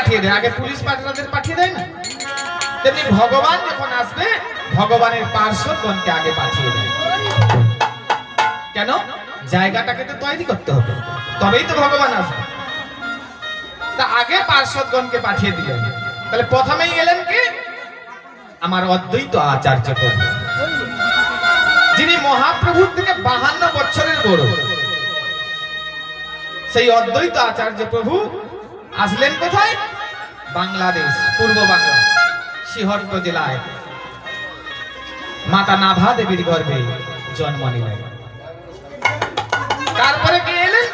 পাঠিয়ে দেয়, আগে পুলিশ পাঠাদের পাঠিয়ে দেয় না, তেমনি ভগবান যখন আসবে ভগবানের পার্শ্বদগণকে আগে পাঠিয়ে দেয়। কেন? জায়গাটাকে তো তৈরি করতে হবে, তবেই তো ভগবান আসবে। তা আগে পার্শ্বদগণকে পাঠিয়ে দিলেন। তাহলে প্রথমেই গেলেন কি? আমার অদ্বৈত আচার্য প্রভু, যিনি মহাপ্রভুর থেকে 52 বছরের বড়। সেই অদ্বৈত আচার্য প্রভু আসলেন কোথায়? বাংলাদেশ, পূর্ব বাংলা, সিংহট্ট জেলায় মাতা নাভা দেবীর গর্ভে জন্ম নিলেন। তারপরে কে এলেন?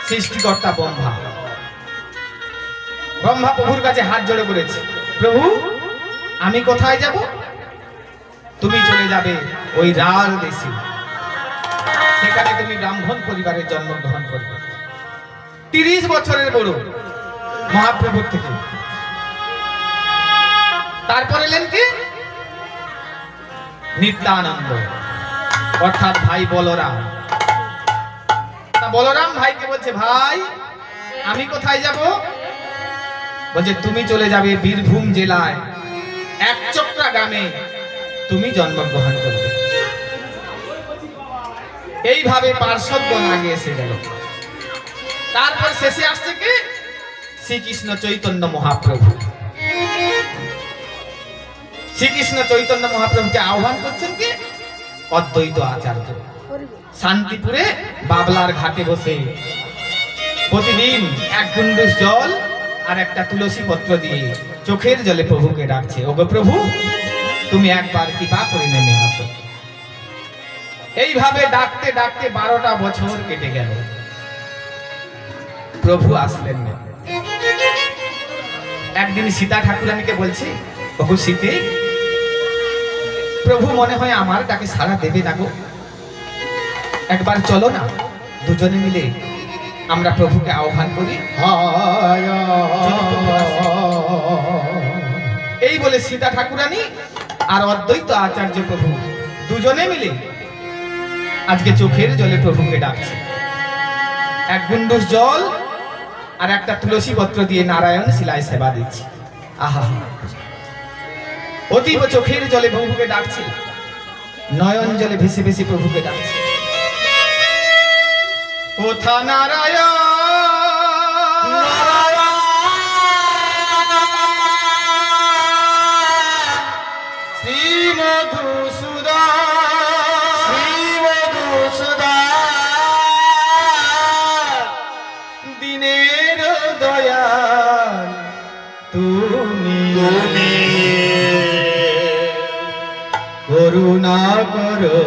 সৃষ্টিকর্তা ব্রহ্মা। ব্রহ্মা প্রভুর কাছে হাত জোড়ে বলেছে, প্রভু আমি কোথায় যাব? তুমি চলে যাবে ওই রার দেশে, সেখানে তুমি ব্রাহ্মণ পরিবারে জন্মগ্রহণ করবে। 30 বছরের বড় মহাপ্রভুর থেকে। তারপর এলেন কি? নিত্যানন্দ, অর্থাৎ ভাই বলরাম। তা বলরাম ভাইকে বলছে, ভাই আমি কোথায় যাব? বলছে তুমি চলে যাবে বীরভূম জেলায় একচক্রা গ্রামে, তুমি জন্মগ্রহণ করবে। এইভাবে পার্শ্বদগণ আগে এসে গেল। তারপর শেষে আসছে কি? শ্রীকৃষ্ণ চৈতন্য মহাপ্রভু। শ্রীকৃষ্ণ চৈতন্য মহাপ্রভুকে আহ্বান করছেন কি? অদ্বৈত আচার্য শান্তিপুরে বাবলার ঘাটে বসে প্রতিদিন এক গুন্ডুস জল আর একটা তুলসী পত্র দিয়ে চোখের জলে প্রভুকে ডাকছে, ওগো প্রভু তুমি একবার কৃপা করে নেমে আসো। এইভাবে ডাকতে ডাকতে 12টা বছর কেটে গেল, প্রভু আসলেন না। একদিন সীতা ঠাকুরানীকে বলছে, ওগো সীতে, প্রভু মনে হয় আমার ডাকে সাড়া দেবে না গো, একবার চলো না দুজনে মিলে আমরা প্রভুকে আহ্বান করি। এই বলে সীতা ঠাকুরানী আর অদ্বৈত আচার্য প্রভু দুজনে মিলে আজকে চোখের জলে প্রভুকে ডাকছে। এক গুন্ডুস জল আর একটা তুলসী পত্র দিয়ে নারায়ণ শিলায় সেবা দিচ্ছে। আহা, অতীব চোখের জলে প্রভুকে ডাকছে, নয়ন জলে ভেসে ভেসে প্রভুকে ডাকছে। কোথা নারায়ণ শ্রী মধুসূদন দিনের দয়াল তুমি, করুণা করো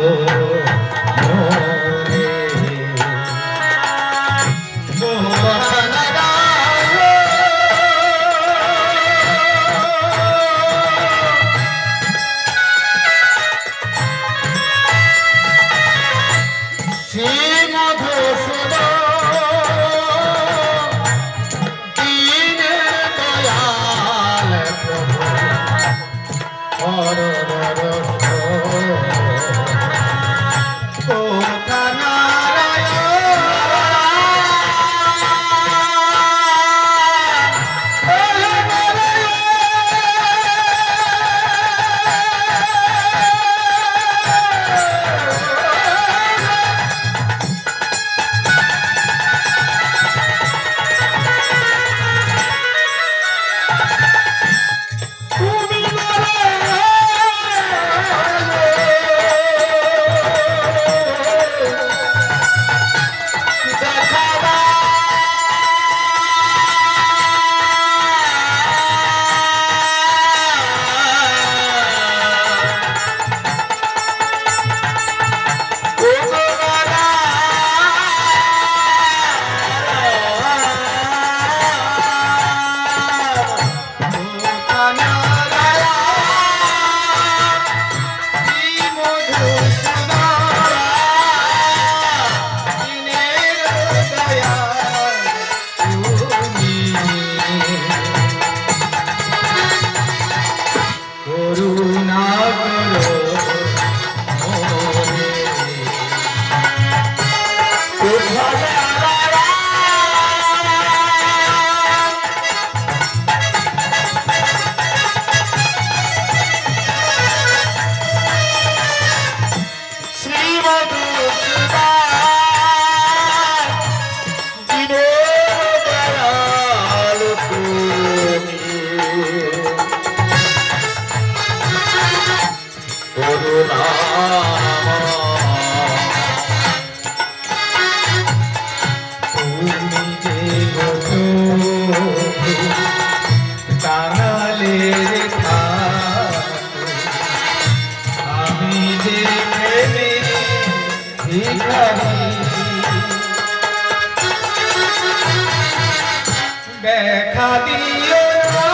দেখা দিও না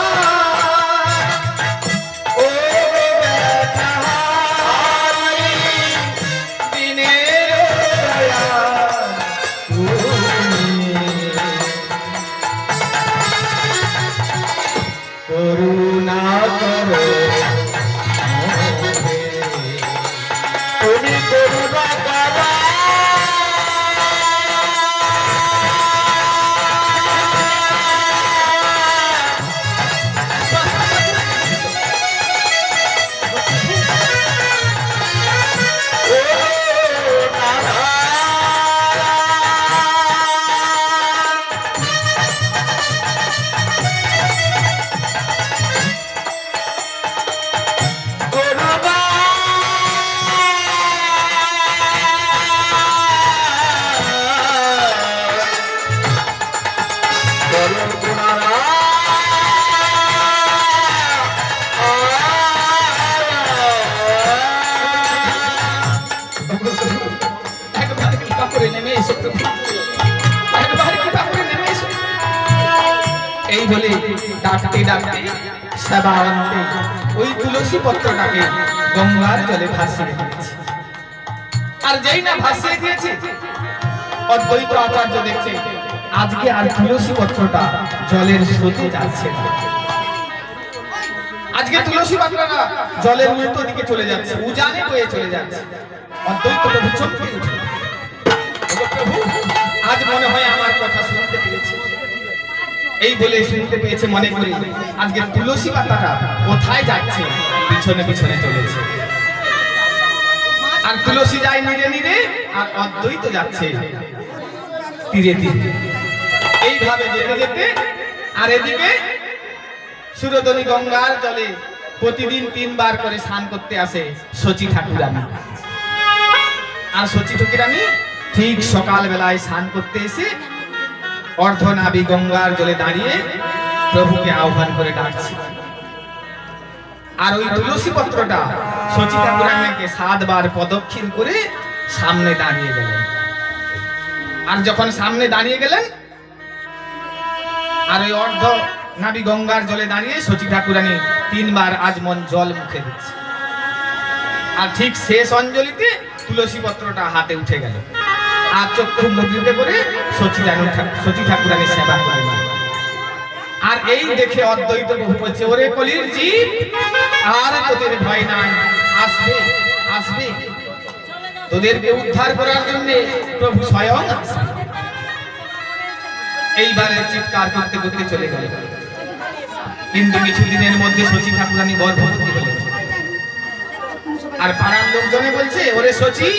ও ব্যথাহারি দিনের দয়া করুণা করো তুমি করুণা করো এই বলে ডাকতে ডাকতে সেবা আনতে ওই তুলসী পত্রটাকে গঙ্গার জলে ভাসিয়ে দিয়েছে। আর যেই না ভাসিয়ে দিয়েছে অদ্বৈত আচার্য দেখছে আজকে আর তুলসী পত্রটা জলের স্রোতে যাচ্ছে না। আজকে তুলসী পাতাটা জলের উল্টো দিকে চলে যাচ্ছে, উজানে বয়ে চলে যাচ্ছে। অদ্বৈত প্রভু চমকে উঠে, প্রভু আজ মনে হয় আমার কথা শুনতে পেরেছি। এই বলে শুনতে পেয়েছে মনে করি আজকে তুলসী পাতাটা কোথায় যাচ্ছে, পিছনে পিছনে চলেছে। আর তুলসী যায় নিরে নিরে, আর অদ্বৈত যাচ্ছে তীরে তীরে। এইভাবে যেতে যেতে আর এদিকে সুরধনী গঙ্গার জলে প্রতিদিন 3 বার করে স্নান করতে আসে শচী ঠাকুরানী। আর শচী ঠাকুরানী ঠিক সকাল বেলায় স্নান করতে এসে অর্ধনাভি গঙ্গার জলে দাঁড়িয়ে প্রভুকে আহ্বান করে ডাকছে। আর ওই তুলসী পত্রটা শচী ঠাকুরানীকে 7 বার প্রদক্ষিণ করে সামনে দাঁড়িয়ে গেলেন। আর যখন সামনে দাঁড়িয়ে গেলেন আর ওই অর্ধ নাভি গঙ্গার জলে দাঁড়িয়ে শচী ঠাকুরানী 3 বার আজমন জল মুখে দিচ্ছে। আর ঠিক শেষ অঞ্জলিতে তুলসী পত্রটা হাতে উঠে গেল। আর চক্ষু মুদ্রিত করে শচী ঠাকুরানী সেবা করে। আর এই দেখে অদ্বৈত প্রভু বলছে, ওরে কলির জীব, আর তোদের ভয় নাই, আসবে আসবে, তোদেরকে উদ্ধার করার জন্য প্রভু স্বয়ং আসবে। এইবারে চিৎকার করতে করতে চলে গেল। কিন্তু কিছুদিনের মধ্যে শচী ঠাকুরানী গর্ভবতী হলেন। আর পাড়ার লোকজনে বলছে, ওরে শচী,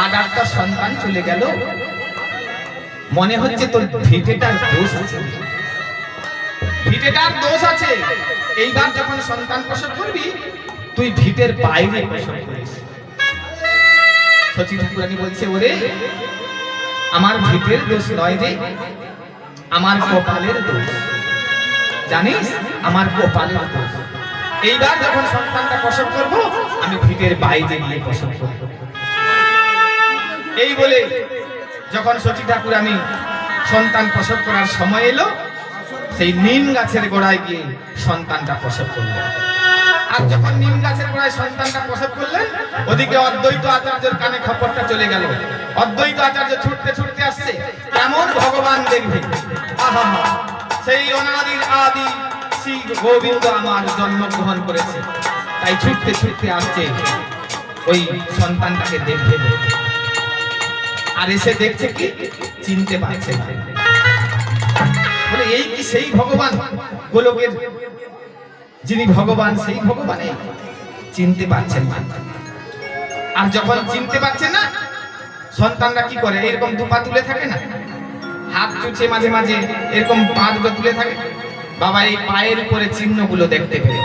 আর একটা সন্তান চলে গেল, মনে হচ্ছে তোর ভিটেটার দোষ আছে, ভিটেটার দোষ আছে। এইবার যখন সন্তান প্রসব করবি তুই ভিটের বাইরে প্রসব করিস। শচী ঠাকুরানী বলছে, ওরে আমার ভিটের দোষ নয় রে, আমার কপালের দোষ, জানিস, আমার কপালের দোষ। এইবার যখন সন্তানটা প্রসব করব আমি ভিটের বাইরে গিয়ে প্রসব করব। এই বলে যখন শচী ঠাকুরানী সন্তান প্রসব করার সময় এলো, সেই নিম গাছের গোড়ায় গিয়ে সন্তানটা প্রসব করলেন। আর যখন নিম গাছের গোড়ায় সন্তানটা প্রসব করলেন, ওদিকে অদ্বৈত আচার্যের কানে খবরটা চলে গেল। অদ্বৈত আচার্য ছুটতে ছুটতে আসছে, কেমন ভগবান দেখবে, আহা সেই অনাদির আদি শ্রী গোবিন্দ আমার জন্মগ্রহণ করেছে, তাই ছুটতে ছুটতে আসছে ওই সন্তানটাকে দেখবে। আর এসে দেখছে কি, চিনতে পারছে না। বলে এই কি সেই ভগবান, গোলকের যিনি ভগবান, সেই ভগবান চিনতে পারছেন না। আর যখন চিনতে পারছেন না, সন্তানরা কি করে, এরকম দুপা তুলে থাকে না, হাত চুচে মাঝে মাঝে এরকম পা দুটো তুলে থাকে। বাবা এই পায়ের উপরে চিহ্নগুলো দেখতে পেয়ে,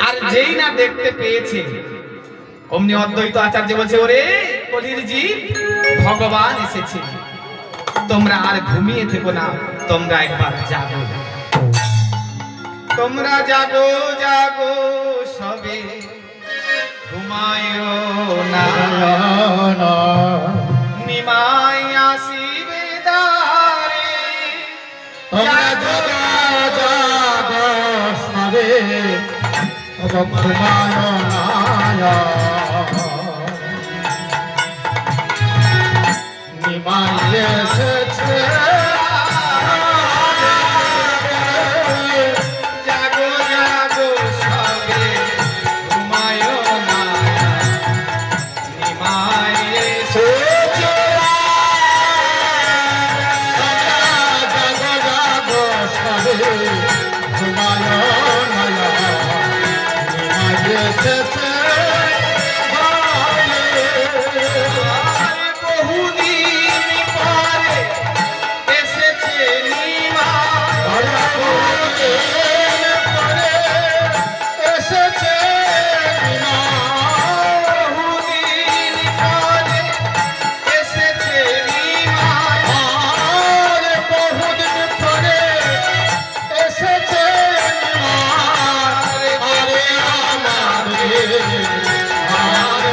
আর যেই না দেখতে পেয়েছে অমনি অদ্বৈত আচার্য বলছে, ওরে কলির জীব, ভগবান এসেছে, তোমরা আর ঘুমিয়ে থেকো না, তোমরা একবার জাগো, তোমরা জাগো জাগো সবে, ঘুমায়ো না, নিমাই আসিবে দ্বারে, তোমরা জগা জাগো সবে ঘুমায় না নিমাই এসেছে জাগো জাগো সবে ঘুমায় না নিমাই এসেছে জাগো জাগো সবে ঘুমায় না নিমাই এসেছে বহুদিন পরে এসেছে নিমাই এসেছে বহুদিন পরে এসেছে নিমাই আর বহুদিন পরে এসেছে আরে আমার আর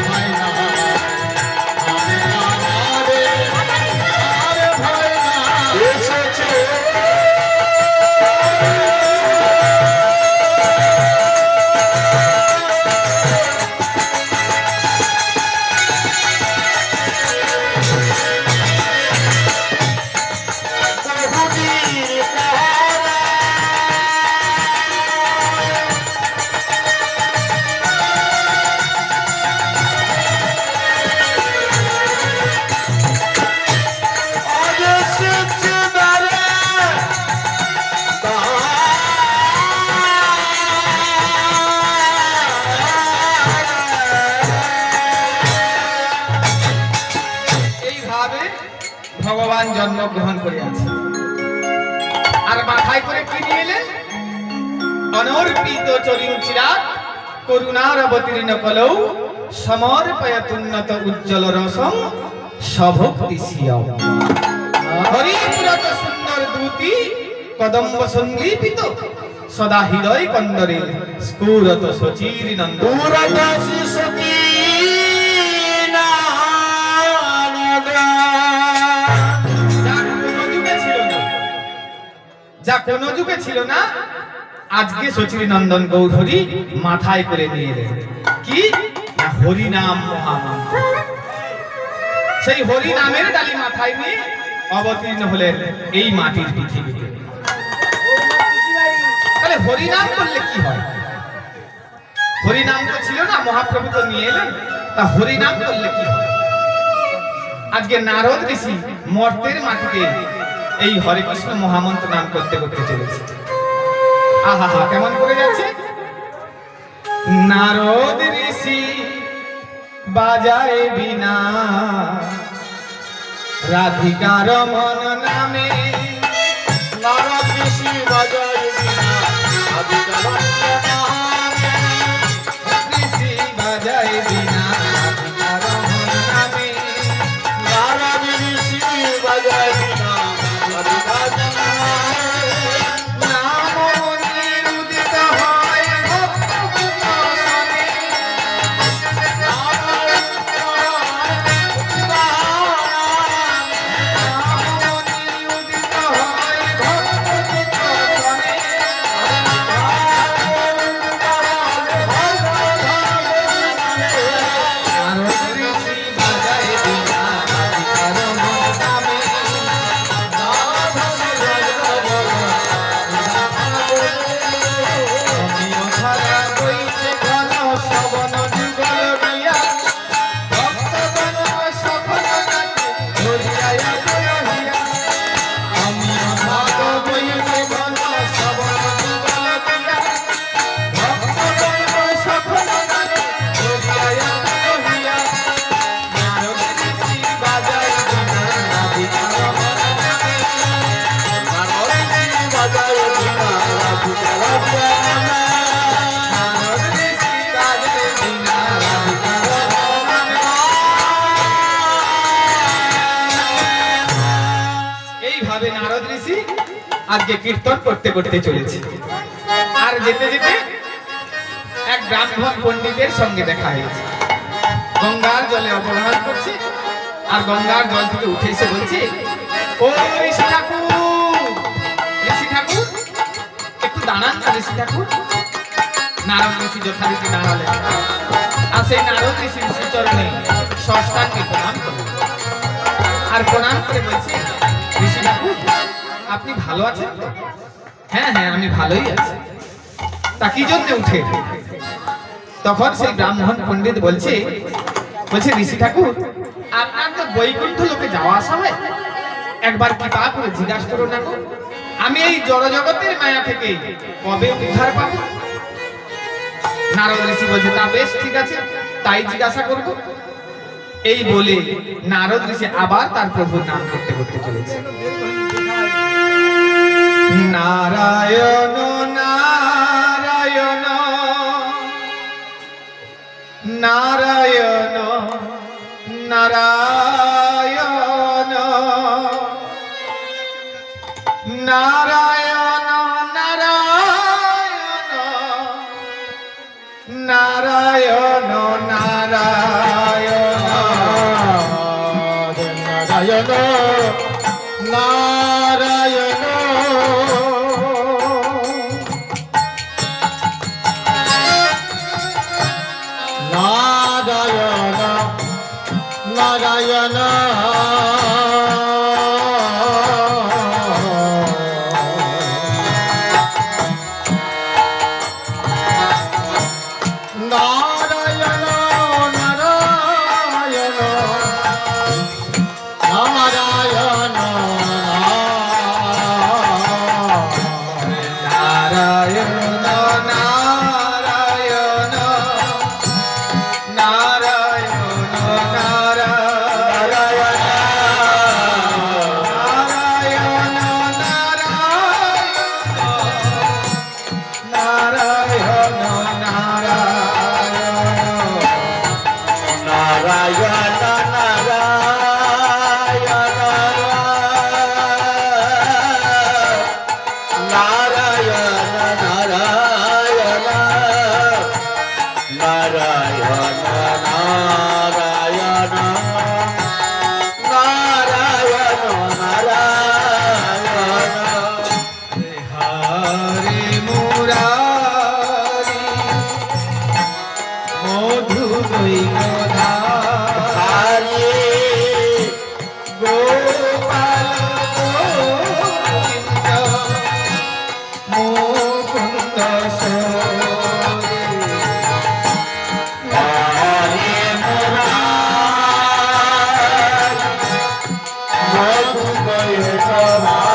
ভাই না এইভাবে ভগবান জন্মগ্রহণ করিয়াছে। আর মাথায় করে কি নিয়ে এলেন? অনর্পিত চরিঞ্চিরাত করুণার অবতীর্ণ কলৌ সমর্পয়তুন্নত উজ্জ্বল রসং সভক্তি সিয়ম হরিপুরত সুন্দর দূতি কদম্ব সন্দীপিত সদা হৃদয় কন্দরে স্ফুরত সচির নন্দ যা কোন যুগে ছিল না আজকে সচির নন্দন গৌধরী মাথায় করে নিয়ে এলেন। কি না হরিনাম মহামন্ত্র। সেই হরিনামের ডালি মাথায় নিয়ে অবতীর্ণ হলেন এই মাটির পৃথিবীতে। তাহলে হরিনাম করলে কি হয়? হরিনাম তো ছিল না, মহাপ্রভু তো নিয়ে এলেন, তা হরিনাম করলে কি হয়? আজকে নারদ ঋষি মর্তের মাটিতে এই হরে কৃষ্ণ মহামন্ত্র নাম করতে করতে চলেছে। আহা হা কেমন করে যাচ্ছে? নারদ ঋষি বাজায় বিনা রাধিকার মন নামে নারদ ঋষি বাজায় বিনা রাধিকার নামে ঋষি বাজায় বিনা রাধিকার মন নামে নারদ ঋষি বাজায় বিনা রাধিকার নামে নাম নিরুদিত হয় ভক্ত কুমারে নিরুদিত হয় ভক্ত কুমারে আজকে কীর্তন করতে করতে চলেছি। আর যেতে যেতে এক ব্রাহ্মণ পণ্ডিতের সঙ্গে দেখা হয়েছে। গঙ্গার জলে অপরাধ করছে, আর গঙ্গার জল থেকে উঠে এসে বলছে, ও ঋষি ঠাকুর, ঋষি ঠাকুর একটু দাঁড়ান না ঋষি ঠাকুর। নারদ ঋষি যথারীতি দাঁড়ালেন, আর সেই নারদ ঋষির শ্রীচরণে ষষ্ঠাঙ্গে প্রণাম করলেন। আর প্রণাম করে বলছে, ঋষি ঠাকুর আপনি ভালো আছেন তো? হ্যাঁ হ্যাঁ আমি ভালোই আছি। তা কি জন্য উঠে? তখন সেই ব্রাহ্মণ পণ্ডিত বলছে ঋষি ঠাকুর আপনার তো বৈকুণ্ঠ লোকে যাওয়া আসা হয়, একবার কৃপা করে জিজ্ঞাসা করুন না, আমি এই জড় জগতের মায়া থেকে কবে উদ্ধার পাবো? নারদ ঋষি বলছে, তা বেশ ঠিক আছে, তাই জিজ্ঞাসা করব। এই বলে নারদ ঋষি আবার তার প্রভুর নাম করতে করতে চলেছে। নারায়ণ নারায়ণ নারায়ণ নারায়ণ নারায়ণ নারায়ণ নারায়ণ নারায়ণ নারায়ণ নারায়ণ নারায়ণ নারায়ণ নারায়ণ নারায়ণ নারায়ণ নারায়ণ নারায়ণ হরে মুরারি মধু দৈবধারি গোপাল গোবিন্দ মুকুন্দ সরে হরে মুরারি মধু দৈবধারি